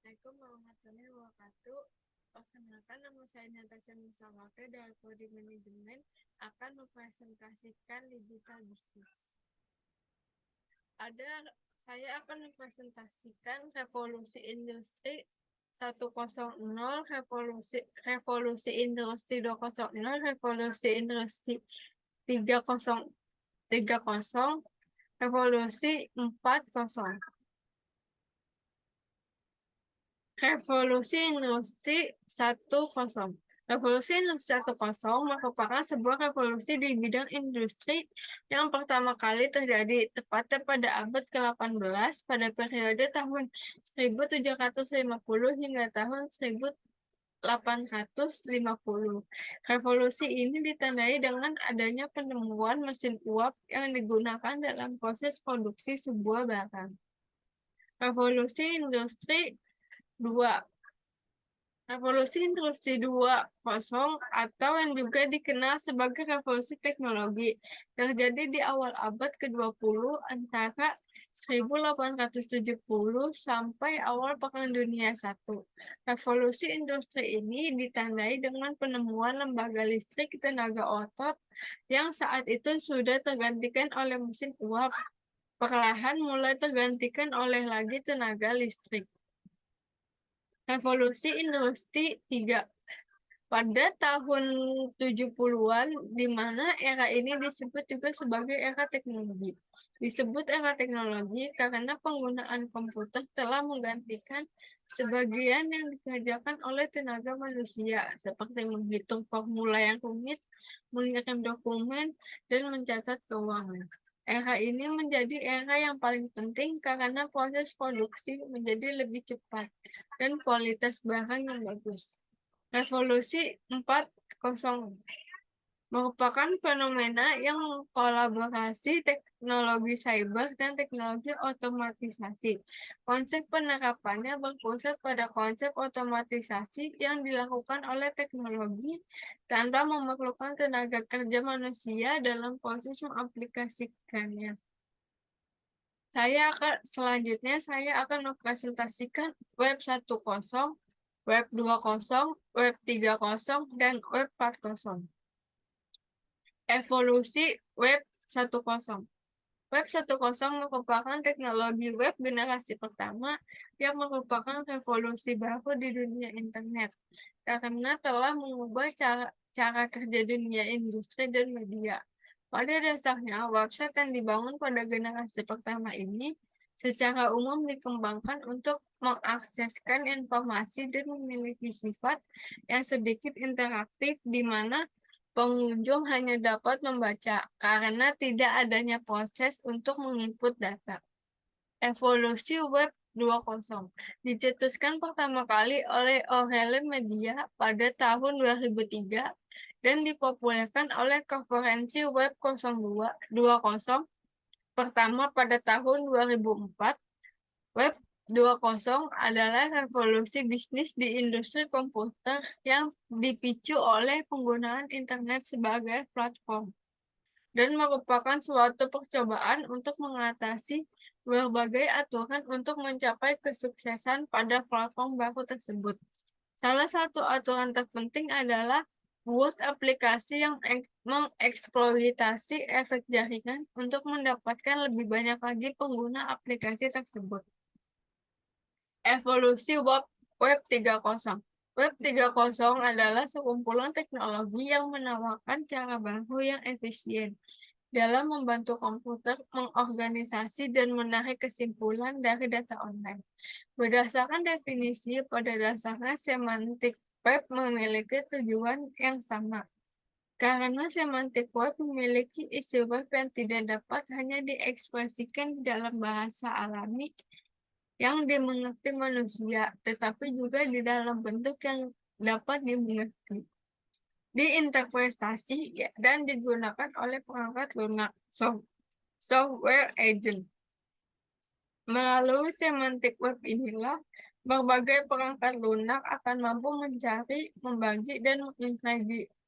Assalamualaikum warahmatullahi wabarakatuh. Perkenalkan, nama saya Natasha Musawake dari Prodi Manajemen akan mempresentasikan digital business. Saya akan mempresentasikan revolusi industri 1.0, revolusi industri 2.0, revolusi industri 3.0, revolusi 4.0. Revolusi Industri 1.0. Revolusi Industri 1.0 merupakan sebuah revolusi di bidang industri yang pertama kali terjadi tepatnya pada abad ke-18 pada periode tahun 1750 hingga tahun 1850. Revolusi ini ditandai dengan adanya penemuan mesin uap yang digunakan dalam proses produksi sebuah barang. Revolusi Industri 2. Revolusi Industri 2.0 atau yang juga dikenal sebagai revolusi teknologi terjadi di awal abad ke-20 antara 1870 sampai awal Perang Dunia I. Revolusi industri ini ditandai dengan penemuan lembaga listrik tenaga otot yang saat itu sudah tergantikan oleh mesin uap, perlahan mulai tergantikan oleh lagi tenaga listrik. Revolusi Industri 3 pada tahun 70-an, di mana era ini disebut juga sebagai era teknologi. Disebut era teknologi karena penggunaan komputer telah menggantikan sebagian yang dikerjakan oleh tenaga manusia, seperti menghitung formula yang rumit, mengirim dokumen, dan mencatat keuangan. Era ini menjadi era yang paling penting karena proses produksi menjadi lebih cepat dan kualitas barang yang bagus. Revolusi 4.0 merupakan fenomena yang kolaborasi teknologi cyber dan teknologi otomatisasi. Konsep penerapannya berpusat pada konsep otomatisasi yang dilakukan oleh teknologi tanpa memerlukan tenaga kerja manusia dalam proses mengaplikasikannya. Selanjutnya saya akan mempresentasikan Web 1.0, Web 2.0, Web 3.0, dan Web 4.0. Evolusi Web 1.0. Web 1.0 merupakan teknologi web generasi pertama yang merupakan revolusi baru di dunia internet karena telah mengubah cara kerja dunia industri dan media. Pada dasarnya, website yang dibangun pada generasi pertama ini secara umum dikembangkan untuk mengakseskan informasi dan memiliki sifat yang sedikit interaktif di mana pengunjung hanya dapat membaca karena tidak adanya proses untuk menginput data. Evolusi Web 2.0 dicetuskan pertama kali oleh O'Reilly Media pada tahun 2003 dan dipopulerkan oleh konferensi Web 2.0 pertama pada tahun 2004. Web 2.0 adalah revolusi bisnis di industri komputer yang dipicu oleh penggunaan internet sebagai platform dan merupakan suatu percobaan untuk mengatasi berbagai aturan untuk mencapai kesuksesan pada platform baru tersebut. Salah satu aturan terpenting adalah buat aplikasi yang mengeksploitasi efek jaringan untuk mendapatkan lebih banyak lagi pengguna aplikasi tersebut. Evolusi Web 3.0. Web 3.0 adalah sekumpulan teknologi yang menawarkan cara baru yang efisien dalam membantu komputer mengorganisasi dan menarik kesimpulan dari data online. Berdasarkan definisi, pada dasarnya semantik web memiliki tujuan yang sama. Karena semantik web memiliki isi web yang tidak dapat hanya diekspresikan dalam bahasa alami yang dimengerti manusia, tetapi juga di dalam bentuk yang dapat dimengerti, diinterpretasi, dan digunakan oleh perangkat lunak software agent. Melalui semantik web inilah, berbagai perangkat lunak akan mampu mencari, membagi, dan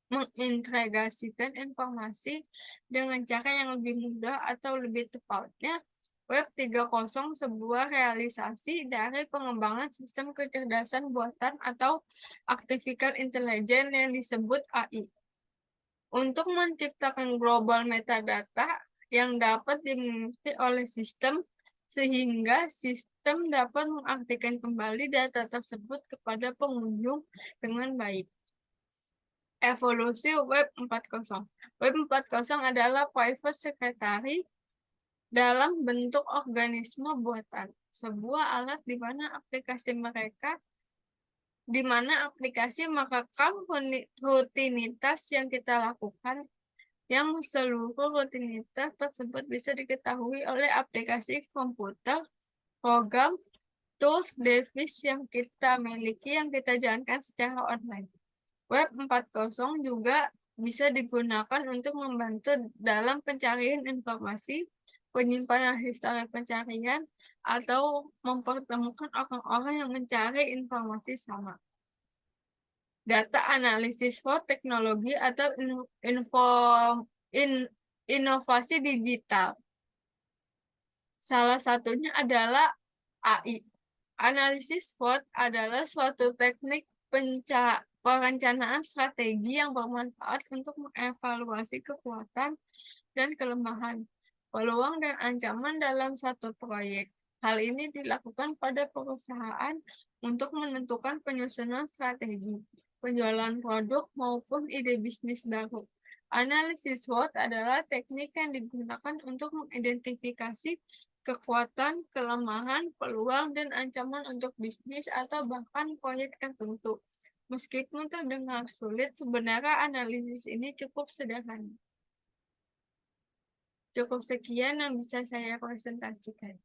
mengintegrasikan informasi dengan cara yang lebih mudah atau lebih tepatnya Web 3.0 sebuah realisasi dari pengembangan sistem kecerdasan buatan atau artificial intelligence yang disebut AI untuk menciptakan global metadata yang dapat dimengerti oleh sistem sehingga sistem dapat mengartikan kembali data tersebut kepada pengunjung dengan baik. Evolusi Web 4.0. Web 4.0 adalah private secretary dalam bentuk organisme buatan, sebuah alat di mana aplikasi merekam rutinitas yang kita lakukan, yang seluruh rutinitas tersebut bisa diketahui oleh aplikasi komputer, program, tools, device yang kita miliki yang kita jalankan secara online. Web 4.0 juga bisa digunakan untuk membantu dalam pencarian informasi, penyimpanan histori pencarian, atau mempertemukan orang-orang yang mencari informasi sama. Data analisis for teknologi atau inovasi digital. Salah satunya adalah AI. Analisis SWOT adalah suatu teknik perencanaan strategi yang bermanfaat untuk mengevaluasi kekuatan dan kelemahan, peluang dan ancaman dalam satu proyek. Hal ini dilakukan pada perusahaan untuk menentukan penyusunan strategi, penjualan produk, maupun ide bisnis baru. Analisis SWOT adalah teknik yang digunakan untuk mengidentifikasi kekuatan, kelemahan, peluang, dan ancaman untuk bisnis atau bahkan proyek tertentu. Meskipun terdengar sulit, sebenarnya analisis ini cukup sederhana. Cukup sekian yang bisa saya presentasikan.